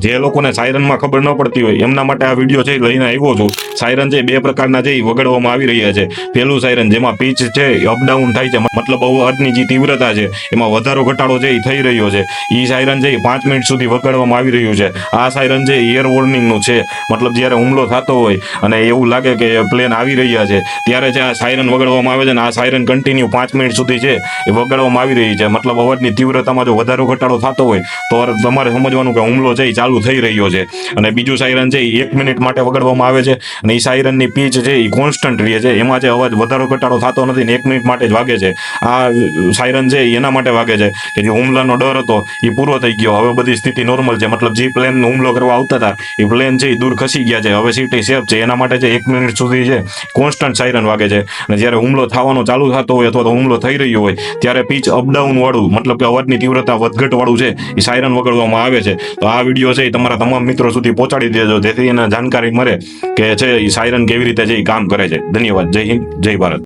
જે લોકોને સાયરનમાં ખબર ન પડતી હોય એમના માટે આ વિડીયો છે લઈને આવ્યો છું. સાયરન છે બે પ્રકારના છે વગાડવામાં આવી રહ્યા છે. પહેલું સાયરન જેમાં પીચ છે અપડાઉન થાય છે, મતલબ અવાજની જે તીવ્રતા છે એમાં વધારો ઘટાડો છે એ થઈ રહ્યો છે. એ સાયરન છે 5 મિનિટ સુધી વગાડવામાં આવી રહ્યું છે. આ સાયરન છે એર વોર્નિંગનું છે, મતલબ જ્યારે હુમલો થતો હોય અને એવું લાગે કે પ્લેન આવી રહ્યા છે ત્યારે છે આ સાયરન વગાડવામાં આવે છે. અને આ સાયરન કન્ટિન્યુ 5 મિનિટ સુધી છે એ વગાડવામાં આવી રહી છે. મતલબ અવાજની તીવ્રતામાં જો વધારો ઘટાડો થતો હોય તો તમારે સમજવાનું કે હુમલો છે એ ચાલુ થઈ રહ્યો છે. અને બીજું સાયરન છે એ 1 મિનિટ માટે વગાડવામાં આવે છે અને એ સાયરનની પીચ છે એ કોન્સ્ટન્ટ રહે છે, એમાં જે અવાજ વધારો ઘટાડો થતો નથી ને 1 મિનિટ માટે જ વાગે છે. આ સાયરન છે એના માટે વાગે છે કે જે હુમલાનો ડર હતો એ પૂરો થઈ ગયો. હવે બધી સ્થિતિ નોર્મલ છે, મતલબ જે પ્લેન હુમલો કરવા આવતા હતા એ પ્લેન છે એ દૂર ખસી ગયા છે, હવે સિટી સેફ છે. એના માટે છે 1 મિનિટ સુધી છે કોન્સ્ટન્ટ સાયરન વાગે છે. અને જ્યારે હુમલો થવાનો ચાલુ થતો હોય અથવા તો હુમલો થઈ રહ્યો હોય ત્યારે પીચ અપડાઉન વાળું, મતલબ કે અવાજની તીવ્રતા વધઘટ વાળું છે એ સાયરન વગાડવામાં આવે છે. તો આ વિડીયો છે એ તમારા તમામ મિત્રો સુધી પહોંચાડી દેજો જેથી એને જાણકારી મળે કે છે એ સાયરન કેવી રીતે છે એ કામ કરે છે. ધન્યવાદ. જય હિન્દ, જય ભારત.